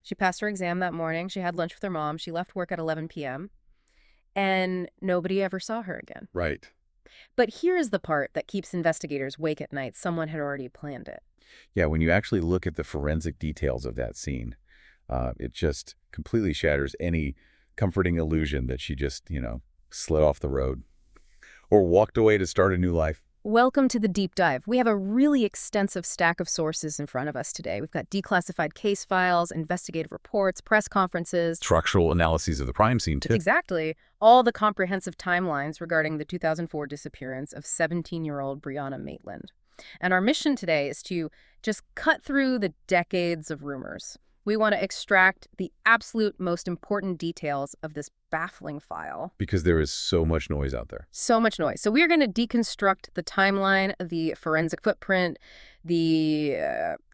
She passed her exam that morning. She had lunch with her mom. She left work at 11 p.m. and nobody ever saw her again. Right. But here is the part that keeps investigators awake at night. Someone had already planned it. Yeah, when you actually look at the forensic details of that scene, it just completely shatters any comforting illusion that she just, slid off the road or walked away to start a new life. Welcome to the deep dive. We have a really extensive stack of sources in front of us today. We've got declassified case files, investigative reports, press conferences. Structural analyses of the crime scene, too. Exactly. All the comprehensive timelines regarding the 2004 disappearance of 17-year-old Brianna Maitland. And our mission today is to just cut through the decades of rumors. We want to extract the absolute most important details of this baffling file. Because there is so much noise out there. So much noise. So we're going to deconstruct the timeline, the forensic footprint, the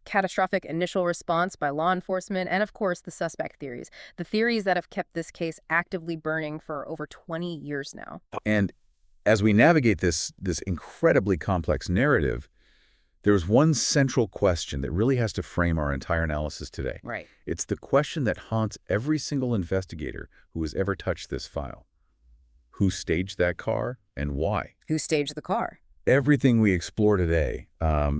catastrophic initial response by law enforcement, and of course the suspect theories. The theories that have kept this case actively burning for over 20 years now. And as we navigate this incredibly complex narrative, there's one central question that really has to frame our entire analysis today. Right. It's the question that haunts every single investigator who has ever touched this file. Who staged that car and why? Who staged the car? Everything we explore today,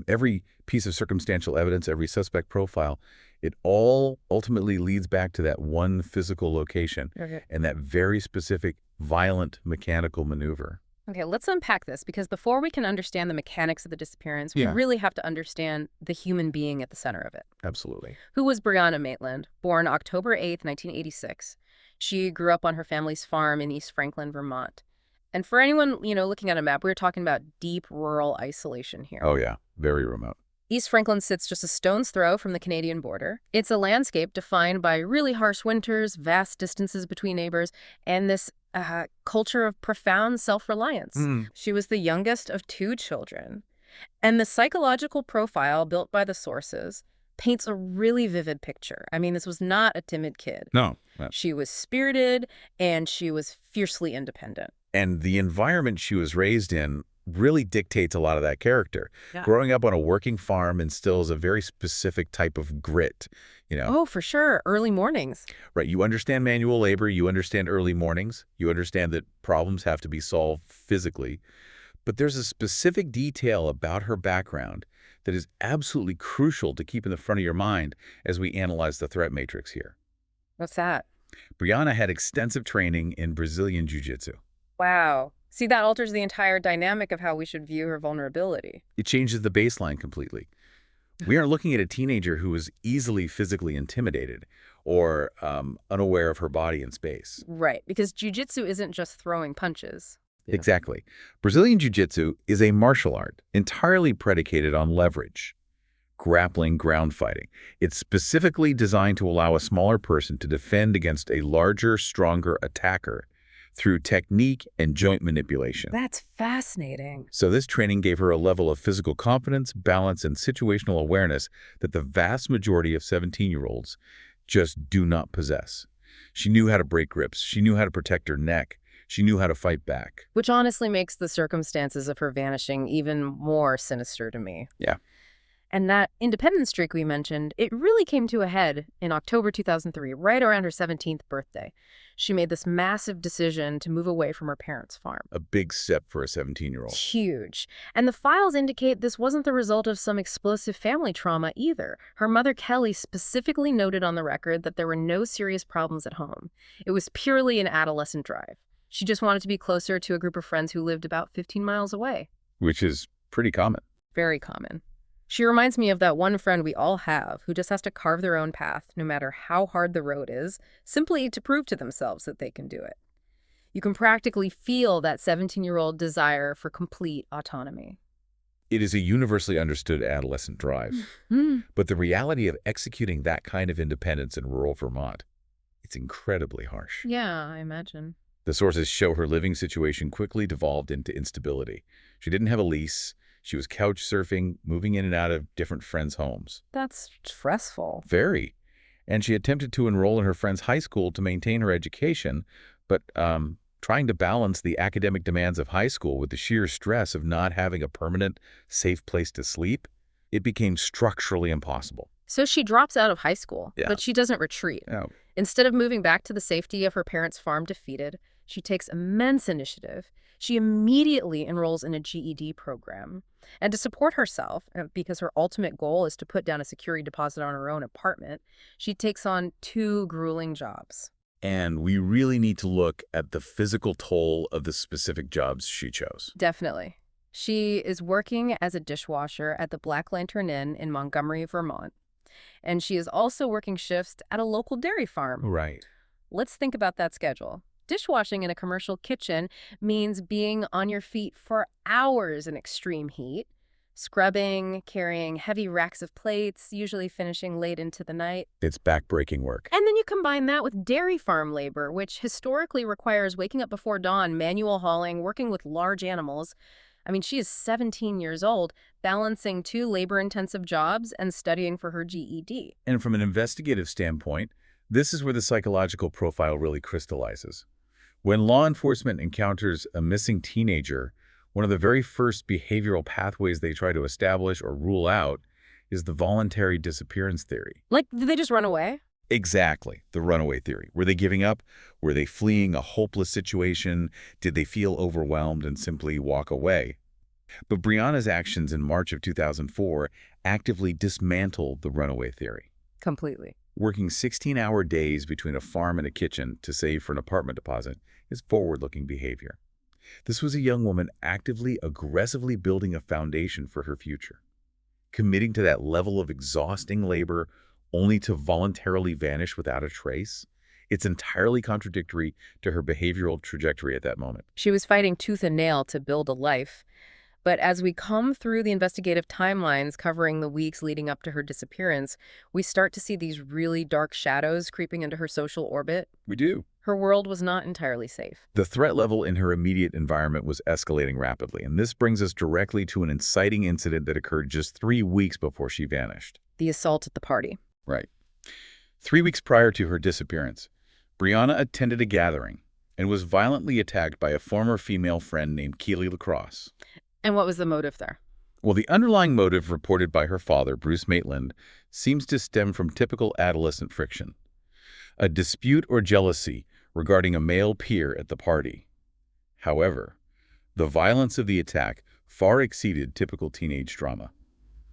every piece of circumstantial evidence, every suspect profile, it all ultimately leads back to that one physical location and that very specific violent mechanical maneuver. Okay, let's unpack this, because before we can understand the mechanics of the disappearance, we really have to understand the human being at the center of it. Absolutely. Who was Brianna Maitland? Born October 8th, 1986. She grew up on her family's farm in East Franklin, Vermont. And for anyone, looking at a map, we're talking about deep rural isolation here. Oh, yeah. Very remote. East Franklin sits just a stone's throw from the Canadian border. It's a landscape defined by really harsh winters, vast distances between neighbors, and this culture of profound self-reliance. She was the youngest of two children. And the psychological profile built by the sources paints a really vivid picture. I mean, this was not a timid kid. No. She was spirited, and she was fiercely independent. And the environment she was raised in really dictates a lot of that character. Yeah. Growing up on a working farm instills a very specific type of grit, Oh, for sure. Early mornings. Right. You understand manual labor. You understand early mornings. You understand that problems have to be solved physically. But there's a specific detail about her background that is absolutely crucial to keep in the front of your mind as we analyze the threat matrix here. What's that? Brianna had extensive training in Brazilian Jiu-Jitsu. Wow. See, that alters the entire dynamic of how we should view her vulnerability. It changes the baseline completely. We aren't looking at a teenager who is easily physically intimidated or unaware of her body and space. Right, because jiu-jitsu isn't just throwing punches. Exactly. Brazilian Jiu-Jitsu is a martial art entirely predicated on leverage, grappling, ground fighting. It's specifically designed to allow a smaller person to defend against a larger, stronger attacker through technique and joint manipulation. That's fascinating. So this training gave her a level of physical confidence, balance, and situational awareness that the vast majority of 17-year-olds just do not possess. She knew how to break grips. She knew how to protect her neck. She knew how to fight back. Which honestly makes the circumstances of her vanishing even more sinister to me. Yeah. And that independence streak we mentioned, it really came to a head in October 2003, right around her 17th birthday. She made this massive decision to move away from her parents' farm. A big step for a 17-year-old. Huge. And the files indicate this wasn't the result of some explosive family trauma either. Her mother, Kelly, specifically noted on the record that there were no serious problems at home. It was purely an adolescent drive. She just wanted to be closer to a group of friends who lived about 15 miles away. Which is pretty common. Very common. She reminds me of that one friend we all have who just has to carve their own path, no matter how hard the road is, simply to prove to themselves that they can do it. You can practically feel that 17-year-old desire for complete autonomy. It is a universally understood adolescent drive. But the reality of executing that kind of independence in rural Vermont, it's incredibly harsh. Yeah, I imagine. The sources show her living situation quickly devolved into instability. She didn't have a lease. She was couch surfing, moving in and out of different friends' homes. That's stressful. Very. And she attempted to enroll in her friend's high school to maintain her education, but trying to balance the academic demands of high school with the sheer stress of not having a permanent, safe place to sleep, it became structurally impossible. So she drops out of high school, Yeah. but she doesn't retreat. Yeah. Instead of moving back to the safety of her parents' farm defeated, she takes immense initiative. She immediately enrolls in a GED program. And to support herself, because her ultimate goal is to put down a security deposit on her own apartment, she takes on 2 grueling jobs. And we really need to look at the physical toll of the specific jobs she chose. Definitely. She is working as a dishwasher at the Black Lantern Inn in Montgomery, Vermont. And she is also working shifts at a local dairy farm. Right. Let's think about that schedule. Dishwashing in a commercial kitchen means being on your feet for hours in extreme heat, scrubbing, carrying heavy racks of plates, usually finishing late into the night. It's backbreaking work. And then you combine that with dairy farm labor, which historically requires waking up before dawn, manual hauling, working with large animals. I mean, she is 17 years old, balancing 2 labor-intensive jobs and studying for her GED. And from an investigative standpoint, this is where the psychological profile really crystallizes. When law enforcement encounters a missing teenager, one of the very first behavioral pathways they try to establish or rule out is the voluntary disappearance theory. Like, did they just run away? Exactly, the runaway theory. Were they giving up? Were they fleeing a hopeless situation? Did they feel overwhelmed and simply walk away? But Brianna's actions in March of 2004 actively dismantled the runaway theory. Completely. Working 16-hour days between a farm and a kitchen to save for an apartment deposit is forward-looking behavior. This was a young woman actively, aggressively building a foundation for her future, committing to that level of exhausting labor only to voluntarily vanish without a trace. It's entirely contradictory to her behavioral trajectory at that moment. She was fighting tooth and nail to build a life. But as we come through the investigative timelines covering the weeks leading up to her disappearance, we start to see these really dark shadows creeping into her social orbit. We do. Her world was not entirely safe. The threat level in her immediate environment was escalating rapidly, and this brings us directly to an inciting incident that occurred just 3 weeks before she vanished. The assault at the party. Right. 3 weeks prior to her disappearance, Brianna attended a gathering and was violently attacked by a former female friend named Keely Lacrosse. And what was the motive there? Well, the underlying motive reported by her father, Bruce Maitland, seems to stem from typical adolescent friction. A dispute or jealousy regarding a male peer at the party. However, the violence of the attack far exceeded typical teenage drama.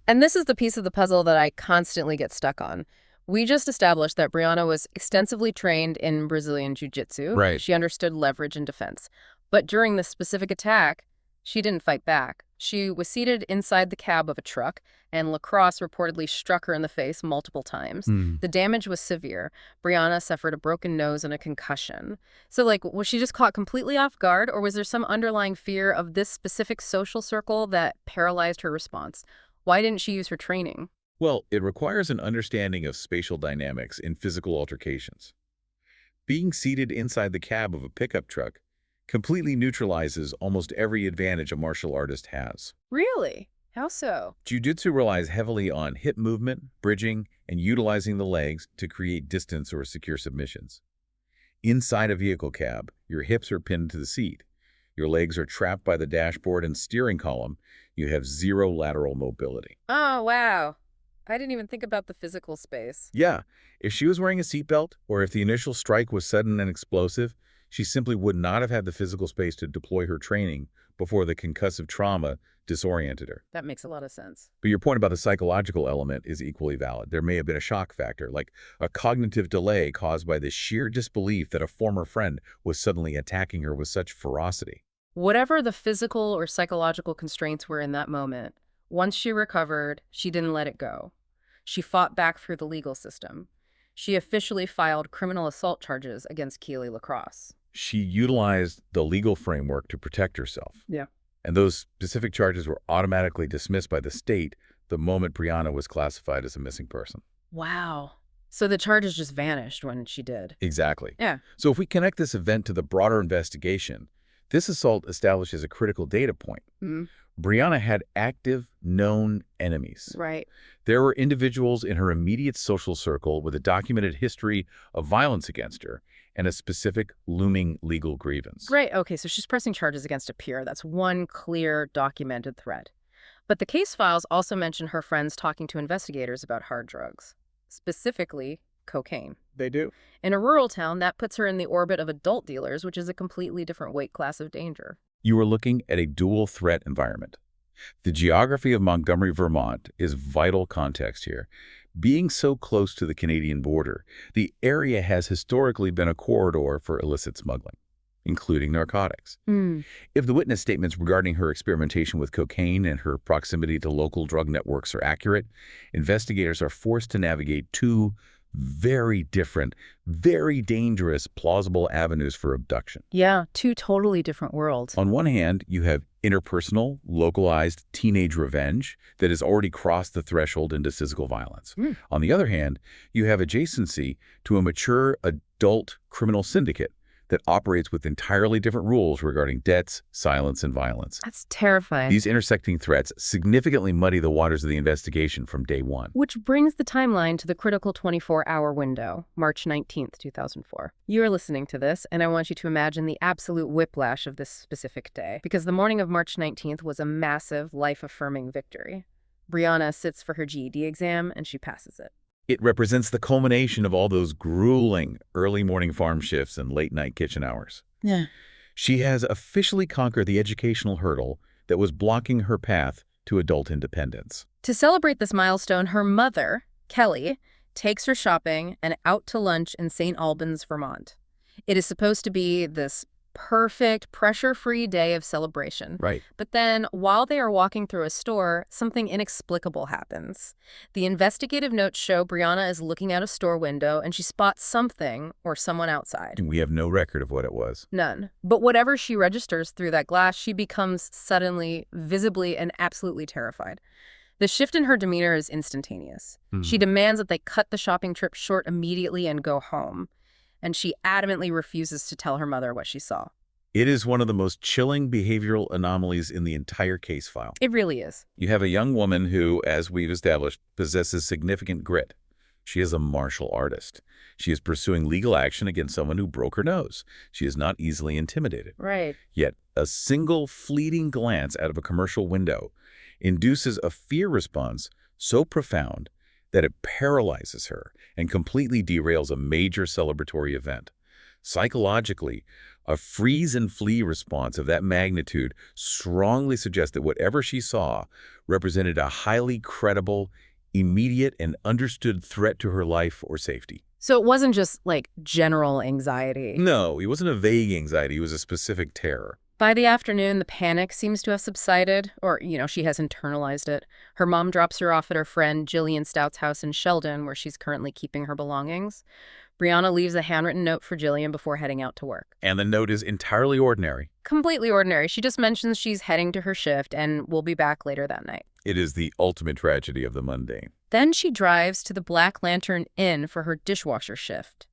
And this is the piece of the puzzle that I constantly get stuck on. We just established that Brianna was extensively trained in Brazilian Jiu-Jitsu. Right. She understood leverage and defense. But during this specific attack, she didn't fight back. She was seated inside the cab of a truck, and Lacrosse reportedly struck her in the face multiple times. The damage was severe. Brianna suffered a broken nose and a concussion. So, was she just caught completely off guard, or was there some underlying fear of this specific social circle that paralyzed her response? Why didn't she use her training? Well, it requires an understanding of spatial dynamics in physical altercations. Being seated inside the cab of a pickup truck completely neutralizes almost every advantage a martial artist has. Really? How so? Jiu-jitsu relies heavily on hip movement, bridging, and utilizing the legs to create distance or secure submissions. Inside a vehicle cab, your hips are pinned to the seat. Your legs are trapped by the dashboard and steering column. You have zero lateral mobility. Oh, wow. I didn't even think about the physical space. Yeah, if she was wearing a seatbelt, or if the initial strike was sudden and explosive, she simply would not have had the physical space to deploy her training before the concussive trauma disoriented her. That makes a lot of sense. But your point about the psychological element is equally valid. There may have been a shock factor, like a cognitive delay caused by the sheer disbelief that a former friend was suddenly attacking her with such ferocity. Whatever the physical or psychological constraints were in that moment, once she recovered, she didn't let it go. She fought back through the legal system. She officially filed criminal assault charges against Keely Lacrosse. She utilized the legal framework to protect herself. Yeah. And those specific charges were automatically dismissed by the state the moment Brianna was classified as a missing person. Wow. So the charges just vanished when she did. Exactly. Yeah. So if we connect this event to the broader investigation, this assault establishes a critical data point. Brianna had active, known enemies. Right. There were individuals in her immediate social circle with a documented history of violence against her and a specific looming legal grievance. Right. Okay, so she's pressing charges against a peer. That's one clear documented threat. But the case files also mention her friends talking to investigators about hard drugs, specifically cocaine. They do. In a rural town, that puts her in the orbit of adult dealers, which is a completely different weight class of danger. You are looking at a dual threat environment. The geography of Montgomery, Vermont is vital context here. Being so close to the Canadian border, the area has historically been a corridor for illicit smuggling, including narcotics. If the witness statements regarding her experimentation with cocaine and her proximity to local drug networks are accurate, investigators are forced to navigate two very different, very dangerous, plausible avenues for abduction. Yeah, two totally different worlds. On one hand, you have interpersonal, localized teenage revenge that has already crossed the threshold into physical violence. On the other hand, you have adjacency to a mature adult criminal syndicate that operates with entirely different rules regarding debts, silence, and violence. That's terrifying. These intersecting threats significantly muddy the waters of the investigation from day one. Which brings the timeline to the critical 24-hour window, March 19th, 2004. You're listening to this, and I want you to imagine the absolute whiplash of this specific day, because the morning of March 19th was a massive, life-affirming victory. Brianna sits for her GED exam, and she passes it. It represents the culmination of all those grueling early morning farm shifts and late night kitchen hours. Yeah. She has officially conquered the educational hurdle that was blocking her path to adult independence. To celebrate this milestone, her mother, Kelly, takes her shopping and out to lunch in St. Albans, Vermont. It is supposed to be this perfect, pressure-free day of celebration. Right. But then, while they are walking through a store, something inexplicable happens. The investigative notes show Brianna is looking out a store window and she spots something or someone outside. We have no record of what it was. None. But whatever she registers through that glass, she becomes suddenly, visibly, and absolutely terrified. The shift in her demeanor is instantaneous. She demands that they cut the shopping trip short immediately and go home. And she adamantly refuses to tell her mother what she saw. It is one of the most chilling behavioral anomalies in the entire case file. It really is. You have a young woman who, as we've established, possesses significant grit. She is a martial artist. She is pursuing legal action against someone who broke her nose. She is not easily intimidated. Right. Yet, a single fleeting glance out of a commercial window induces a fear response so profound that it paralyzes her and completely derails a major celebratory event. Psychologically, a freeze-and-flee response of that magnitude strongly suggests that whatever she saw represented a highly credible, immediate, and understood threat to her life or safety. So it wasn't just, like, general anxiety. No, it wasn't a vague anxiety. It was a specific terror. By the afternoon, the panic seems to have subsided, or, she has internalized it. Her mom drops her off at her friend Jillian Stout's house in Sheldon, where she's currently keeping her belongings. Brianna leaves a handwritten note for Jillian before heading out to work. And the note is entirely ordinary. Completely ordinary. She just mentions she's heading to her shift and will be back later that night. It is the ultimate tragedy of the mundane. Then she drives to the Black Lantern Inn for her dishwasher shift.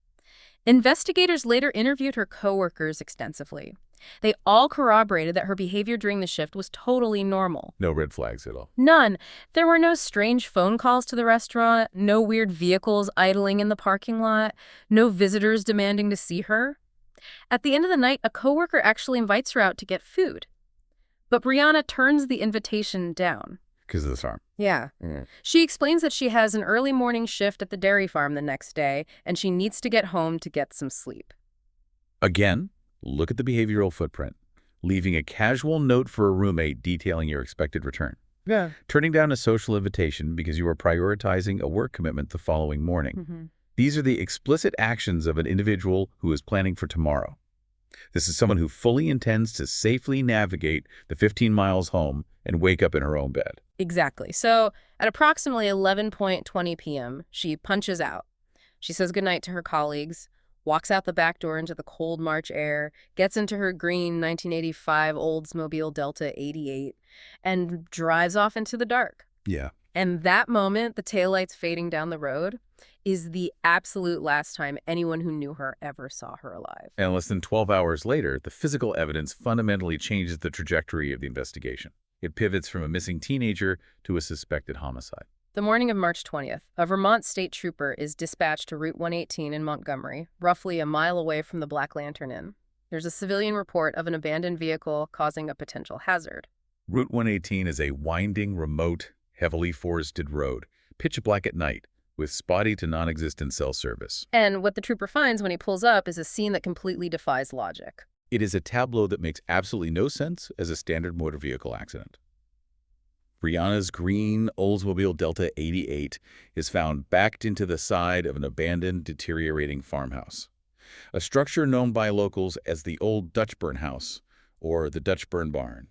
Investigators later interviewed her coworkers extensively. They all corroborated that her behavior during the shift was totally normal. No red flags at all. None. There were no strange phone calls to the restaurant, no weird vehicles idling in the parking lot, no visitors demanding to see her. At the end of the night, a coworker actually invites her out to get food. But Brianna turns the invitation down. Because of this arm. Yeah. She explains that she has an early morning shift at the dairy farm the next day, and she needs to get home to get some sleep. Again, look at the behavioral footprint. Leaving a casual note for a roommate detailing your expected return. Yeah. Turning down a social invitation because you are prioritizing a work commitment the following morning. These are the explicit actions of an individual who is planning for tomorrow. This is someone who fully intends to safely navigate the 15 miles home and wake up in her own bed. Exactly. So at approximately 11:20 p.m., she punches out. She says goodnight to her colleagues, walks out the back door into the cold March air, gets into her green 1985 Oldsmobile Delta 88, and drives off into the dark. Yeah. And that moment, the taillights fading down the road, is the absolute last time anyone who knew her ever saw her alive. And less than 12 hours later, the physical evidence fundamentally changes the trajectory of the investigation. It pivots from a missing teenager to a suspected homicide. The morning of March 20th, a Vermont state trooper is dispatched to Route 118 in Montgomery, roughly a mile away from the Black Lantern Inn. There's a civilian report of an abandoned vehicle causing a potential hazard. Route 118 is a winding, remote, heavily forested road, pitch black at night, with spotty to non-existent cell service. And what the trooper finds when he pulls up is a scene that completely defies logic. It is a tableau that makes absolutely no sense as a standard motor vehicle accident. Brianna's green Oldsmobile Delta 88 is found backed into the side of an abandoned, deteriorating farmhouse, a structure known by locals as the Old Dutchburn House or the Dutchburn Barn.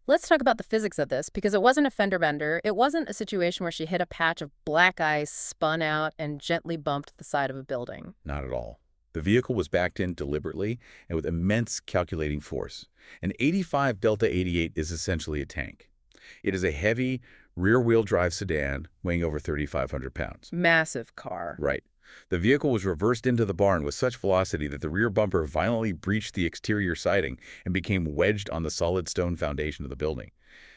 Let's talk about the physics of this, because it wasn't a fender bender. It wasn't a situation where she hit a patch of black ice, spun out, and gently bumped the side of a building. Not at all. The vehicle was backed in deliberately and with immense calculating force. An 85 Delta 88 is essentially a tank. It is a heavy, rear-wheel drive sedan weighing over 3,500 pounds. Massive car. Right. The vehicle was reversed into the barn with such velocity that the rear bumper violently breached the exterior siding and became wedged on the solid stone foundation of the building.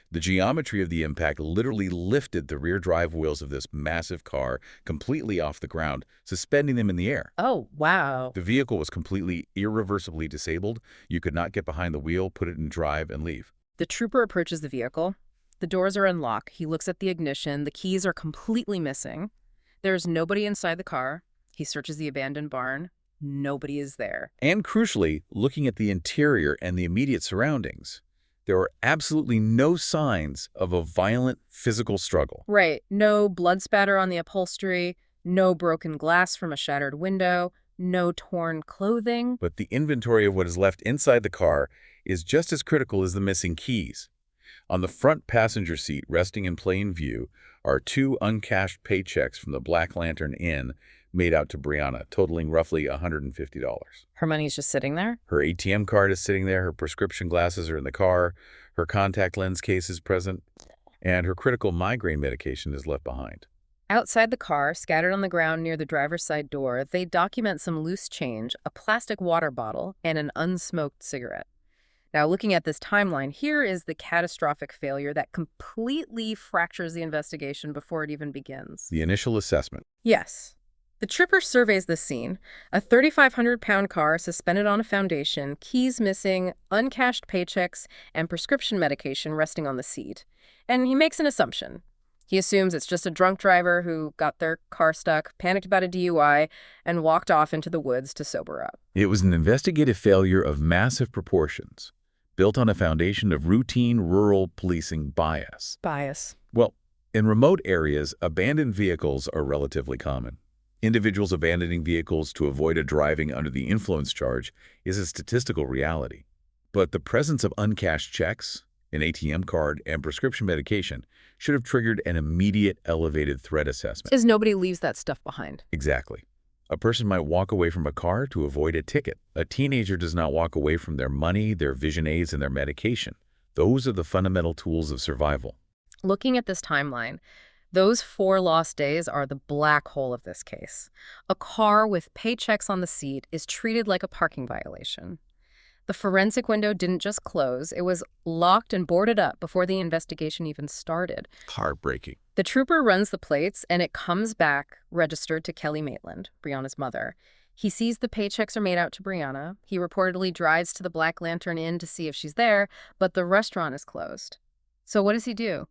The geometry of the impact literally lifted the rear drive wheels of this massive car completely off the ground, suspending them in the air. Oh, wow. The vehicle was completely irreversibly disabled. You could not get behind the wheel, put it in drive, and leave. The trooper approaches the vehicle. The doors are unlocked. He looks at the ignition. The keys are completely missing. There's nobody inside the car. He searches the abandoned barn. Nobody is there. And crucially, looking at the interior and the immediate surroundings, there are absolutely no signs of a violent physical struggle. Right. No blood spatter on the upholstery, no broken glass from a shattered window, no torn clothing. But the inventory of what is left inside the car is just as critical as the missing keys. On the front passenger seat, resting in plain view, are 2 uncashed paychecks from the Black Lantern Inn made out to Brianna, totaling roughly $150. Her money's just sitting there? Her ATM card is sitting there, her prescription glasses are in the car, her contact lens case is present, and her critical migraine medication is left behind. Outside the car, scattered on the ground near the driver's side door, they document some loose change, a plastic water bottle, and an unsmoked cigarette. Now, looking at this timeline, here is the catastrophic failure that completely fractures the investigation before it even begins. The initial assessment. Yes. The trooper surveys the scene. A 3,500-pound car suspended on a foundation, keys missing, uncashed paychecks, and prescription medication resting on the seat. And he makes an assumption. He assumes it's just a drunk driver who got their car stuck, panicked about a DUI, and walked off into the woods to sober up. It was an investigative failure of massive proportions, built on a foundation of routine rural policing bias. Well, in remote areas, abandoned vehicles are relatively common. Individuals abandoning vehicles to avoid a driving under the influence charge is a statistical reality. But the presence of uncashed checks, an ATM card, and prescription medication should have triggered an immediate elevated threat assessment. Because nobody leaves that stuff behind. Exactly. A person might walk away from a car to avoid a ticket. A teenager does not walk away from their money, their vision aids, and their medication. Those are the fundamental tools of survival. Looking at this timeline, those 4 lost days are the black hole of this case. A car with paychecks on the seat is treated like a parking violation. The forensic window didn't just close, it was locked and boarded up before the investigation even started. Heartbreaking. The trooper runs the plates, and it comes back registered to Kelly Maitland, Brianna's mother. He sees the paychecks are made out to Brianna. He reportedly drives to the Black Lantern Inn to see if she's there, but the restaurant is closed. So what does he do?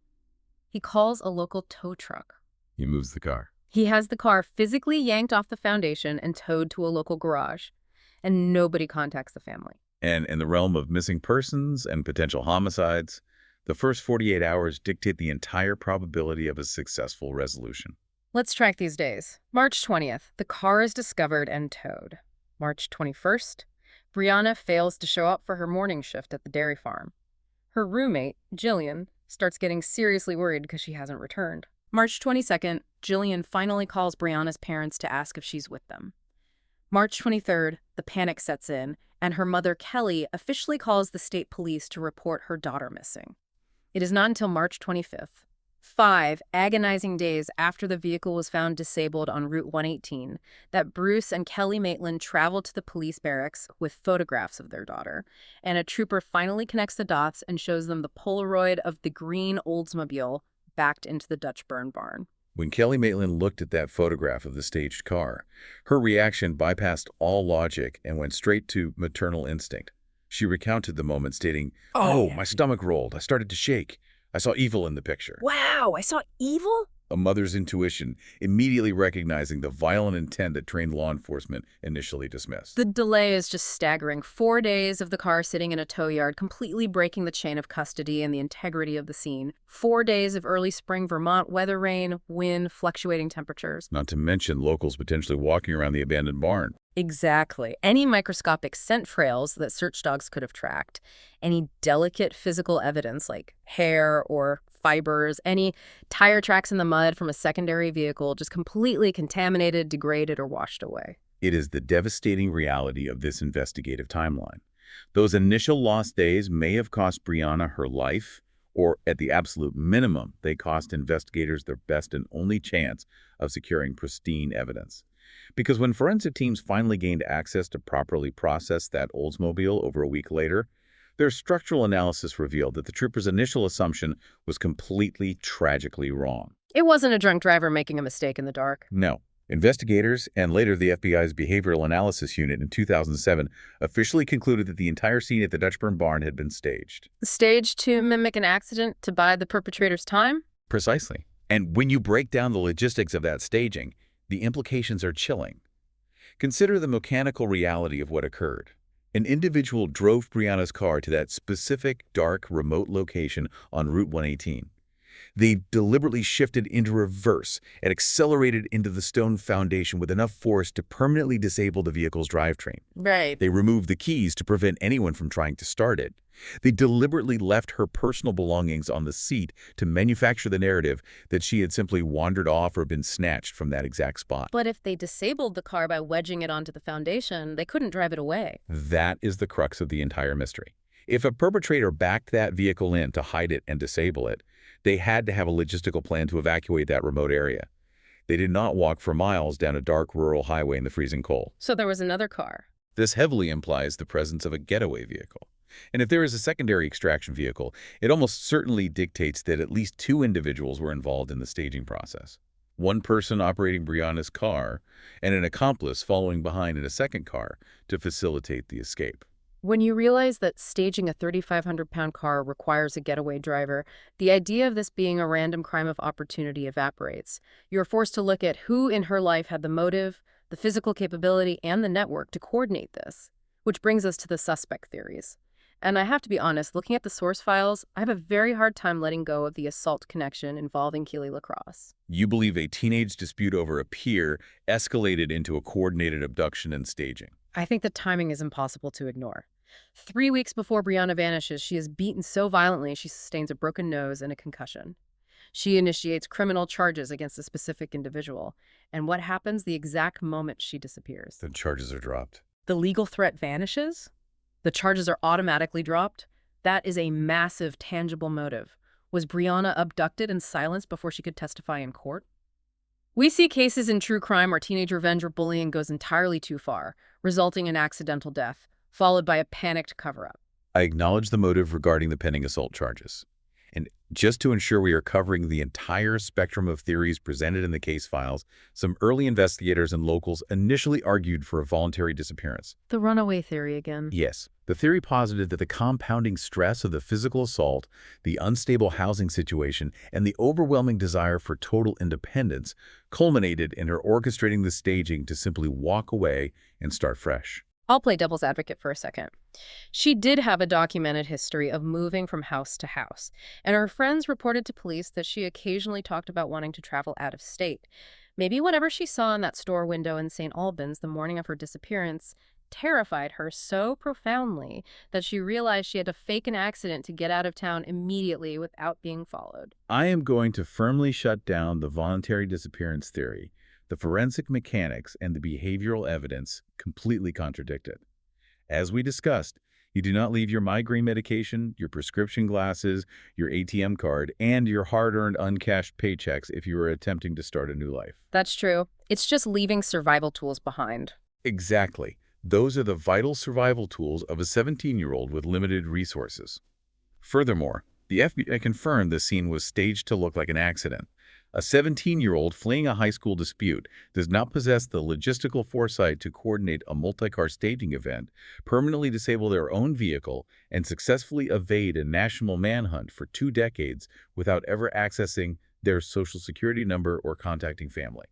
He calls a local tow truck. He moves the car. He has the car physically yanked off the foundation and towed to a local garage, and nobody contacts the family. And in the realm of missing persons and potential homicides, the first 48 hours dictate the entire probability of a successful resolution. Let's track these days. March 20th, the car is discovered and towed. March 21st, Brianna fails to show up for her morning shift at the dairy farm. Her roommate, Jillian, starts getting seriously worried because she hasn't returned. March 22nd, Jillian finally calls Brianna's parents to ask if she's with them. March 23rd, the panic sets in, and her mother, Kelly, officially calls the state police to report her daughter missing. It is not until March 25th, 5 agonizing days after the vehicle was found disabled on Route 118, that Bruce and Kelly Maitland travel to the police barracks with photographs of their daughter, and a trooper finally connects the dots and shows them the Polaroid of the green Oldsmobile backed into the Dutchburn barn. When Kelly Maitland looked at that photograph of the staged car, her reaction bypassed all logic and went straight to maternal instinct. She recounted the moment, stating, Oh, "Oh, my stomach rolled. I started to shake. I saw evil in the picture." wow, I saw evil? A mother's intuition, immediately recognizing the violent intent that trained law enforcement initially dismissed. The delay is just staggering. 4 days of the car sitting in a tow yard, completely breaking the chain of custody and the integrity of the scene. 4 days of early spring Vermont weather, rain, wind, fluctuating temperatures. Not to mention locals potentially walking around the abandoned barn. Exactly. Any microscopic scent trails that search dogs could have tracked, any delicate physical evidence like hair or fibers, any tire tracks in the mud from a secondary vehicle just completely contaminated, degraded, or washed away. It is the devastating reality of this investigative timeline. Those initial lost days may have cost Brianna her life, or at the absolute minimum, they cost investigators their best and only chance of securing pristine evidence. Because when forensic teams finally gained access to properly process that Oldsmobile over a week later, their structural analysis revealed that the trooper's initial assumption was completely tragically wrong. It wasn't a drunk driver making a mistake in the dark. No. Investigators, and later the FBI's Behavioral Analysis Unit in 2007, officially concluded that the entire scene at the Dutchburn barn had been staged. Staged to mimic an accident to buy the perpetrator's time? Precisely. And when you break down the logistics of that staging, the implications are chilling. Consider the mechanical reality of what occurred. An individual drove Brianna's car to that specific, dark, remote location on Route 118. They deliberately shifted into reverse and accelerated into the stone foundation with enough force to permanently disable the vehicle's drivetrain. Right. They removed the keys to prevent anyone from trying to start it. They deliberately left her personal belongings on the seat to manufacture the narrative that she had simply wandered off or been snatched from that exact spot. But if they disabled the car by wedging it onto the foundation, they couldn't drive it away. That is the crux of the entire mystery. If a perpetrator backed that vehicle in to hide it and disable it, they had to have a logistical plan to evacuate that remote area. They did not walk for miles down a dark rural highway in the freezing cold. So there was another car. This heavily implies the presence of a getaway vehicle. And if there is a secondary extraction vehicle, it almost certainly dictates that at least two individuals were involved in the staging process. One person operating Brianna's car and an accomplice following behind in a second car to facilitate the escape. When you realize that staging a 3,500-pound car requires a getaway driver, the idea of this being a random crime of opportunity evaporates. You're forced to look at who in her life had the motive, the physical capability, and the network to coordinate this, which brings us to the suspect theories. And I have to be honest, looking at the source files, I have a very hard time letting go of the assault connection involving Keely LaCrosse. You believe a teenage dispute over a pier escalated into a coordinated abduction and staging. I think the timing is impossible to ignore. 3 weeks before Brianna vanishes, she is beaten so violently she sustains a broken nose and a concussion. She initiates criminal charges against a specific individual. And what happens the exact moment she disappears? The charges are dropped. The legal threat vanishes? The charges are automatically dropped? That is a massive, tangible motive. Was Brianna abducted and silenced before she could testify in court? We see cases in true crime where teenage revenge or bullying goes entirely too far, resulting in accidental death, followed by a panicked cover-up. I acknowledge the motive regarding the pending assault charges. And just to ensure we are covering the entire spectrum of theories presented in the case files, some early investigators and locals initially argued for a voluntary disappearance. The runaway theory again. Yes, the theory posited that the compounding stress of the physical assault, the unstable housing situation, and the overwhelming desire for total independence culminated in her orchestrating the staging to simply walk away and start fresh. I'll play devil's advocate for a second. She did have a documented history of moving from house to house, and her friends reported to police that she occasionally talked about wanting to travel out of state. Maybe whatever she saw in that store window in St. Albans the morning of her disappearance terrified her so profoundly that she realized she had to fake an accident to get out of town immediately without being followed. I am going to firmly shut down the voluntary disappearance theory. The forensic mechanics and the behavioral evidence completely contradict it. As we discussed, you do not leave your migraine medication, your prescription glasses, your ATM card, and your hard-earned uncashed paychecks if you are attempting to start a new life. That's true. It's just leaving survival tools behind. Exactly. Those are the vital survival tools of a 17-year-old with limited resources. Furthermore, the FBI confirmed the scene was staged to look like an accident. A 17-year-old fleeing a high school dispute does not possess the logistical foresight to coordinate a multi-car staging event, permanently disable their own vehicle, and successfully evade a national manhunt for 2 decades without ever accessing their social security number or contacting family.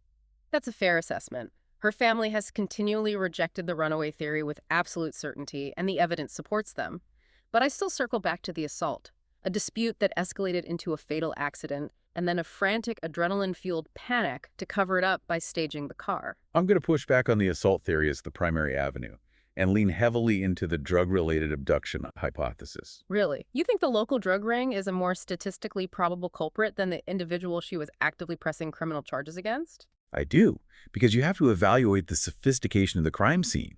That's a fair assessment. Her family has continually rejected the runaway theory with absolute certainty, and the evidence supports them. But I still circle back to the assault, a dispute that escalated into a fatal accident, and then a frantic adrenaline-fueled panic to cover it up by staging the car. I'm going to push back on the assault theory as the primary avenue and lean heavily into the drug-related abduction hypothesis. Really? You think the local drug ring is a more statistically probable culprit than the individual she was actively pressing criminal charges against? I do, because you have to evaluate the sophistication of the crime scene.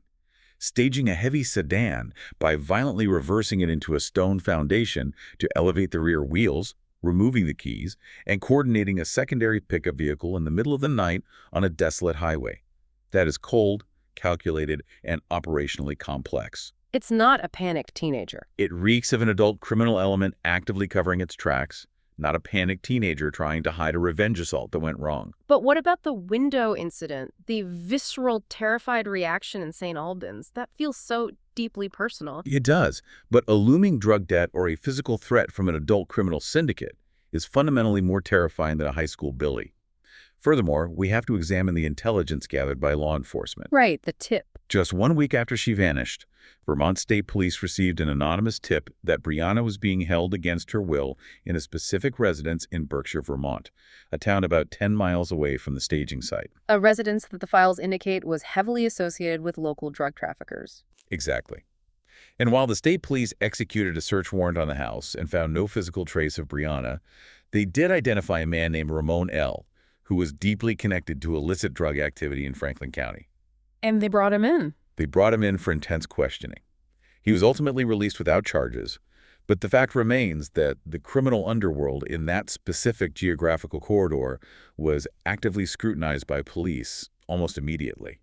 Staging a heavy sedan by violently reversing it into a stone foundation to elevate the rear wheels, removing the keys, and coordinating a secondary pickup vehicle in the middle of the night on a desolate highway. That is cold, calculated, and operationally complex. It's not a panicked teenager. It reeks of an adult criminal element actively covering its tracks, not a panicked teenager trying to hide a revenge assault that went wrong. But what about the window incident? The visceral, terrified reaction in St. Albans? That feels so deeply personal. It does, but a looming drug debt or a physical threat from an adult criminal syndicate is fundamentally more terrifying than a high school bully. Furthermore, we have to examine the intelligence gathered by law enforcement. Right, the tip. Just 1 week after she vanished, Vermont State Police received an anonymous tip that Brianna was being held against her will in a specific residence in Berkshire, Vermont, a town about 10 miles away from the staging site. A residence that the files indicate was heavily associated with local drug traffickers. Exactly. And while the state police executed a search warrant on the house and found no physical trace of Brianna, they did identify a man named Ramon L., who was deeply connected to illicit drug activity in Franklin County. And they brought him in. They brought him in for intense questioning. He was ultimately released without charges, but the fact remains that the criminal underworld in that specific geographical corridor was actively scrutinized by police almost immediately.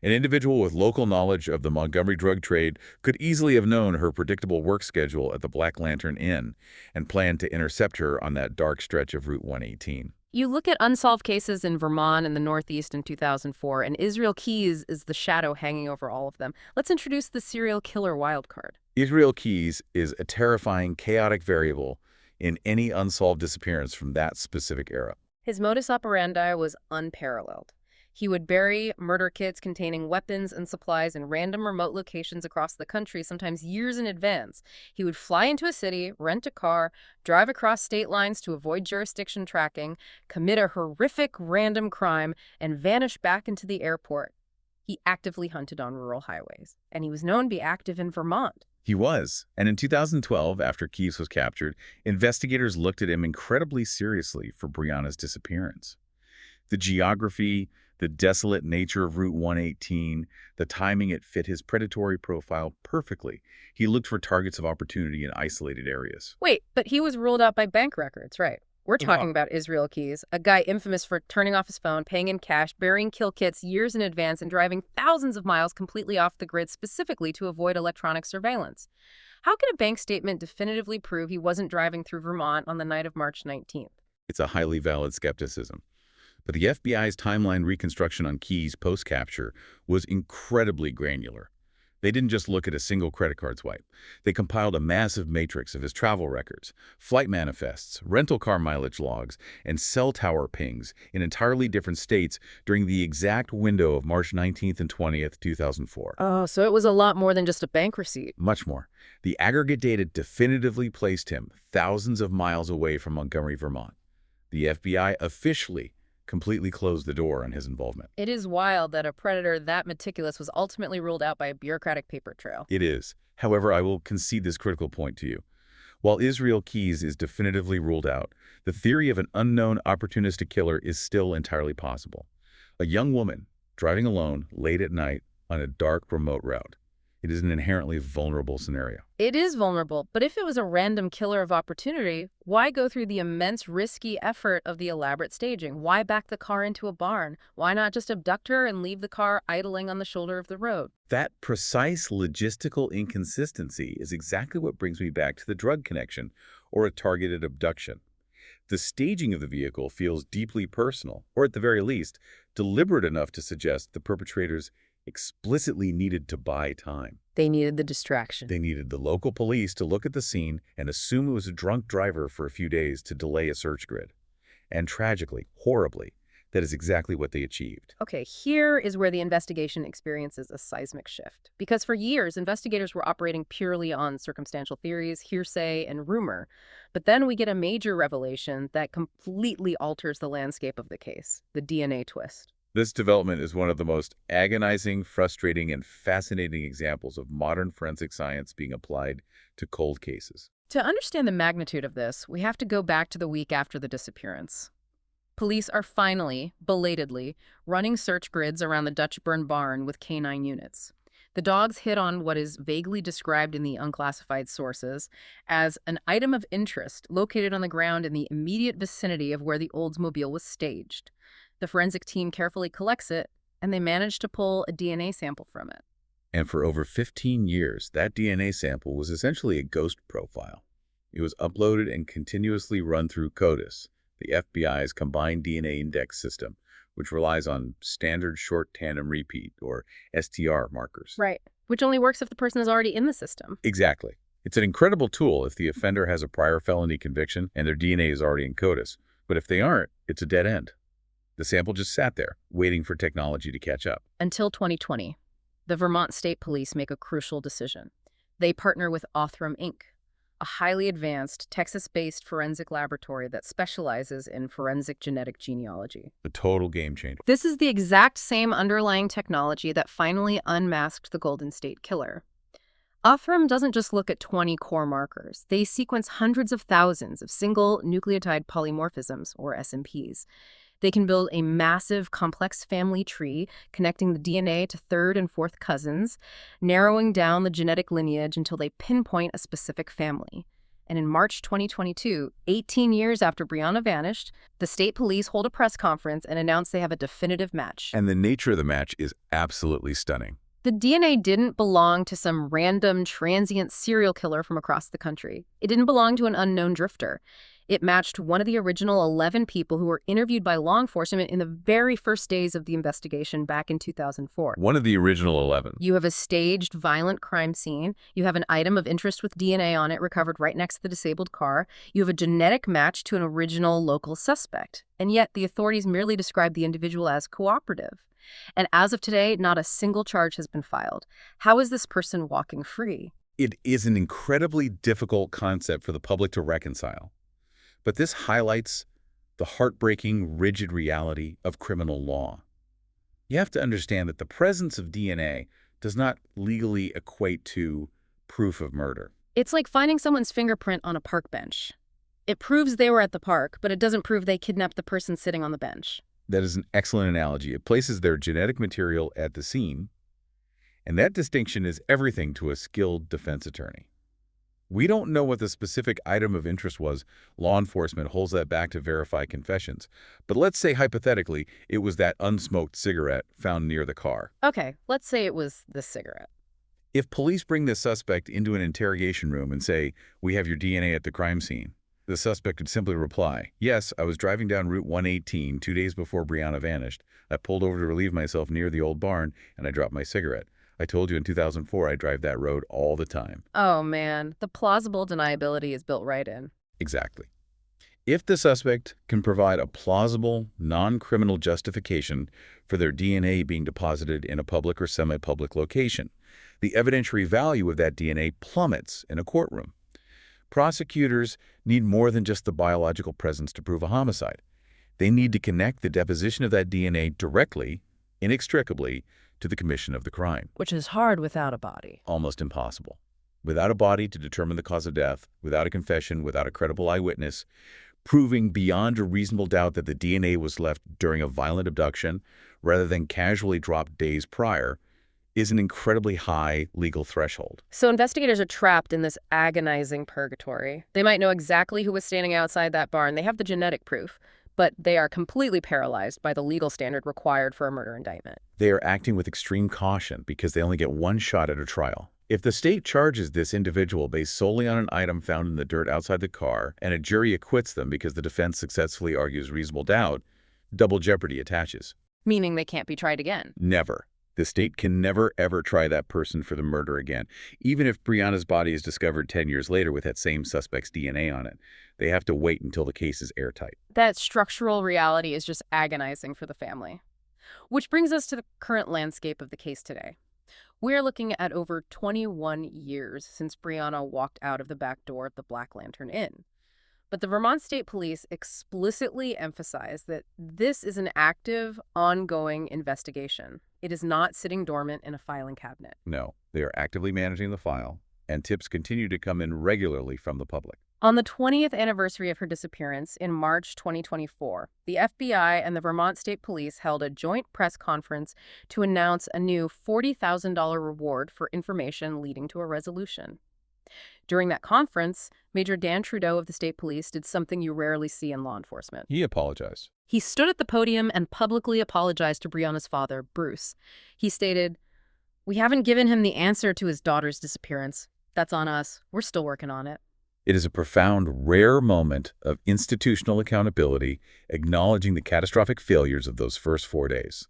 An individual with local knowledge of the Montgomery drug trade could easily have known her predictable work schedule at the Black Lantern Inn and planned to intercept her on that dark stretch of Route 118. You look at unsolved cases in Vermont and the Northeast in 2004, and Israel Keys is the shadow hanging over all of them. Let's introduce the serial killer wildcard. Israel Keys is a terrifying, chaotic variable in any unsolved disappearance from that specific era. His modus operandi was unparalleled. He would bury murder kits containing weapons and supplies in random remote locations across the country, sometimes years in advance. He would fly into a city, rent a car, drive across state lines to avoid jurisdiction tracking, commit a horrific random crime, and vanish back into the airport. He actively hunted on rural highways, and he was known to be active in Vermont. He was, and in 2012, after Keys was captured, investigators looked at him incredibly seriously for Brianna's disappearance. The geography, the desolate nature of Route 118, the timing, it fit his predatory profile perfectly. He looked for targets of opportunity in isolated areas. Wait, but he was ruled out by bank records, right? We're talking about Israel Keys, a guy infamous for turning off his phone, paying in cash, burying kill kits years in advance, and driving thousands of miles completely off the grid specifically to avoid electronic surveillance. How can a bank statement definitively prove he wasn't driving through Vermont on the night of March 19th? It's a highly valid skepticism. But the FBI's timeline reconstruction on Keys post-capture was incredibly granular. They didn't just look at a single credit card swipe. They compiled a massive matrix of his travel records, flight manifests, rental car mileage logs, and cell tower pings in entirely different states during the exact window of March 19th and 20th, 2004. Oh, so it was a lot more than just a bank receipt. Much more. The aggregate data definitively placed him thousands of miles away from Montgomery, Vermont. The FBI officially completely closed the door on his involvement. It is wild that a predator that meticulous was ultimately ruled out by a bureaucratic paper trail. It is. However, I will concede this critical point to you. While Israel Keys is definitively ruled out, the theory of an unknown opportunistic killer is still entirely possible. A young woman driving alone late at night on a dark, remote route. It is an inherently vulnerable scenario. It is vulnerable, but if it was a random killer of opportunity, why go through the immense risky effort of the elaborate staging? Why back the car into a barn? Why not just abduct her and leave the car idling on the shoulder of the road? That precise logistical inconsistency is exactly what brings me back to the drug connection or a targeted abduction. The staging of the vehicle feels deeply personal, or at the very least, deliberate enough to suggest the perpetrators explicitly needed to buy time. They needed the distraction. They needed the local police to look at the scene and assume it was a drunk driver for a few days to delay a search grid. And tragically, horribly, that is exactly what they achieved. Okay, here is where the investigation experiences a seismic shift. Because for years, investigators were operating purely on circumstantial theories, hearsay, and rumor. But then we get a major revelation that completely alters the landscape of the case, the DNA twist. This development is one of the most agonizing, frustrating, and fascinating examples of modern forensic science being applied to cold cases. To understand the magnitude of this, we have to go back to the week after the disappearance. Police are finally, belatedly, running search grids around the Dutch Burn barn with canine units. The dogs hit on what is vaguely described in the unclassified sources as an item of interest located on the ground in the immediate vicinity of where the Oldsmobile was staged. The forensic team carefully collects it, and they manage to pull a DNA sample from it. And for over 15 years, that DNA sample was essentially a ghost profile. It was uploaded and continuously run through CODIS, the FBI's combined DNA index system, which relies on standard short tandem repeat, or STR, markers. Right, which only works if the person is already in the system. Exactly. It's an incredible tool if the offender has a prior felony conviction and their DNA is already in CODIS. But if they aren't, it's a dead end. The sample just sat there, waiting for technology to catch up. Until 2020, the Vermont State Police make a crucial decision. They partner with Othram Inc., a highly advanced Texas-based forensic laboratory that specializes in forensic genetic genealogy. A total game changer. This is the exact same underlying technology that finally unmasked the Golden State Killer. Othram doesn't just look at 20 core markers. They sequence hundreds of thousands of single nucleotide polymorphisms, or SNPs. They can build a massive, complex family tree connecting the DNA to third and fourth cousins, narrowing down the genetic lineage until they pinpoint a specific family. And in March 2022, 18 years after Brianna vanished, the state police hold a press conference and announce they have a definitive match. And the nature of the match is absolutely stunning. The DNA didn't belong to some random, transient serial killer from across the country. It didn't belong to an unknown drifter. It matched one of the original 11 people who were interviewed by law enforcement in the very first days of the investigation back in 2004. One of the original 11. You have a staged, violent crime scene. You have an item of interest with DNA on it recovered right next to the disabled car. You have a genetic match to an original local suspect. And yet, the authorities merely described the individual as cooperative. And as of today, not a single charge has been filed. How is this person walking free? It is an incredibly difficult concept for the public to reconcile. But this highlights the heartbreaking, rigid reality of criminal law. You have to understand that the presence of DNA does not legally equate to proof of murder. It's like finding someone's fingerprint on a park bench. It proves they were at the park, but it doesn't prove they kidnapped the person sitting on the bench. That is an excellent analogy. It places their genetic material at the scene, and that distinction is everything to a skilled defense attorney. We don't know what the specific item of interest was. Law enforcement holds that back to verify confessions. But let's say, hypothetically, it was that unsmoked cigarette found near the car. Okay, let's say it was the cigarette. If police bring the suspect into an interrogation room and say, "We have your DNA at the crime scene," the suspect would simply reply, "Yes, I was driving down Route 118 2 days before Brianna vanished. I pulled over to relieve myself near the old barn, and I dropped my cigarette. I told you in 2004 I drive that road all the time." Oh man, the plausible deniability is built right in. Exactly. If the suspect can provide a plausible, non-criminal justification for their DNA being deposited in a public or semi-public location, the evidentiary value of that DNA plummets in a courtroom. Prosecutors need more than just the biological presence to prove a homicide. They need to connect the deposition of that DNA directly, inextricably, to the commission of the crime. Which is hard without a body. Almost impossible. Without a body to determine the cause of death, without a confession, without a credible eyewitness, proving beyond a reasonable doubt that the DNA was left during a violent abduction rather than casually dropped days prior is an incredibly high legal threshold. So investigators are trapped in this agonizing purgatory. They might know exactly who was standing outside that barn. They have the genetic proof, but they are completely paralyzed by the legal standard required for a murder indictment. They are acting with extreme caution because they only get one shot at a trial. If the state charges this individual based solely on an item found in the dirt outside the car, and a jury acquits them because the defense successfully argues reasonable doubt, double jeopardy attaches. Meaning they can't be tried again. Never. The state can never, ever try that person for the murder again, even if Brianna's body is discovered 10 years later with that same suspect's DNA on it. They have to wait until the case is airtight. That structural reality is just agonizing for the family. Which brings us to the current landscape of the case today. We're looking at over 21 years since Brianna walked out of the back door of the Black Lantern Inn. But the Vermont State Police explicitly emphasize that this is an active, ongoing investigation. It is not sitting dormant in a filing cabinet. No, they are actively managing the file, and tips continue to come in regularly from the public. On the 20th anniversary of her disappearance in March 2024, the FBI and the Vermont State Police held a joint press conference to announce a new $40,000 reward for information leading to a resolution. During that conference, Major Dan Trudeau of the state police did something you rarely see in law enforcement. He apologized. He stood at the podium and publicly apologized to Brianna's father, Bruce. He stated, "We haven't given him the answer to his daughter's disappearance. That's on us. We're still working on it." It is a profound, rare moment of institutional accountability, acknowledging the catastrophic failures of those first 4 days.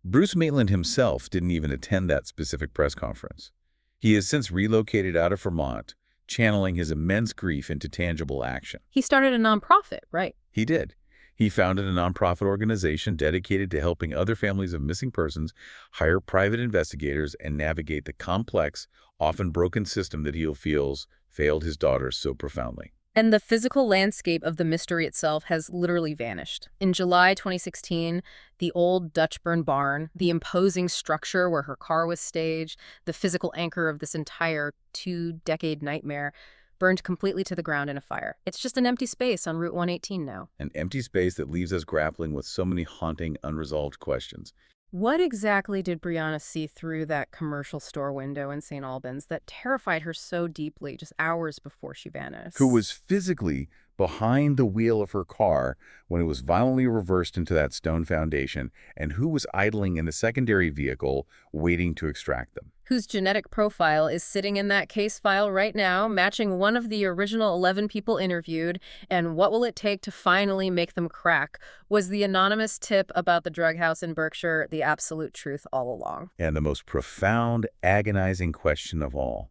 Bruce Maitland himself didn't even attend that specific press conference. He has since relocated out of Vermont, channeling his immense grief into tangible action. He started a nonprofit, right? He did. He founded a nonprofit organization dedicated to helping other families of missing persons hire private investigators and navigate the complex, often broken system that he feels failed his daughter so profoundly. And the physical landscape of the mystery itself has literally vanished. In July 2016, the old Dutch burn barn, the imposing structure where her car was staged, the physical anchor of this entire 2-decade nightmare, burned completely to the ground in a fire. It's just an empty space on Route 118 now. An empty space that leaves us grappling with so many haunting, unresolved questions. What exactly did Brianna see through that commercial store window in St. Albans that terrified her so deeply just hours before she vanished? Who was physically behind the wheel of her car when it was violently reversed into that stone foundation, and who was idling in the secondary vehicle waiting to extract them? Whose genetic profile is sitting in that case file right now, matching one of the original 11 people interviewed, and what will it take to finally make them crack? Was the anonymous tip about the drug house in Berkshire the absolute truth all along? And the most profound, agonizing question of all,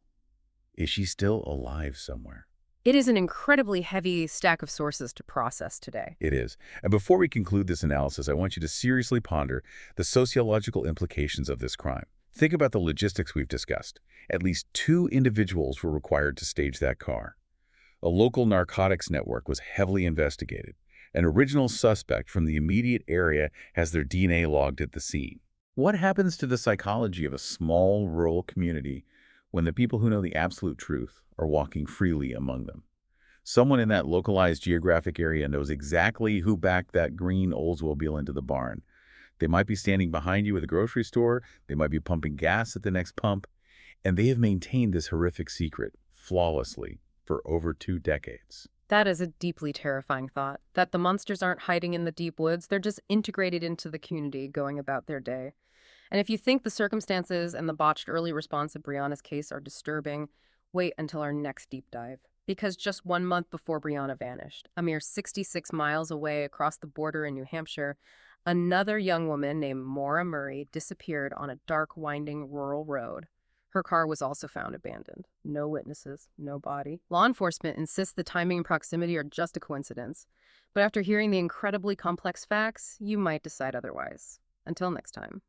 is she still alive somewhere? It is an incredibly heavy stack of sources to process today. It is. And before we conclude this analysis, I want you to seriously ponder the sociological implications of this crime. Think about the logistics we've discussed. At least 2 individuals were required to stage that car. A local narcotics network was heavily investigated. An original suspect from the immediate area has their DNA logged at the scene. What happens to the psychology of a small rural community when the people who know the absolute truth are walking freely among them? Someone in that localized geographic area knows exactly who backed that green Oldsmobile into the barn. They might be standing behind you at the grocery store, they might be pumping gas at the next pump, and they have maintained this horrific secret flawlessly for over 2 decades. That is a deeply terrifying thought, that the monsters aren't hiding in the deep woods, they're just integrated into the community, going about their day. And if you think the circumstances and the botched early response of Brianna's case are disturbing, wait until our next deep dive. Because just 1 month before Brianna vanished, a mere 66 miles away across the border in New Hampshire, another young woman named Maura Murray disappeared on a dark, winding rural road. Her car was also found abandoned. No witnesses, no body. Law enforcement insists the timing and proximity are just a coincidence. But after hearing the incredibly complex facts, you might decide otherwise. Until next time.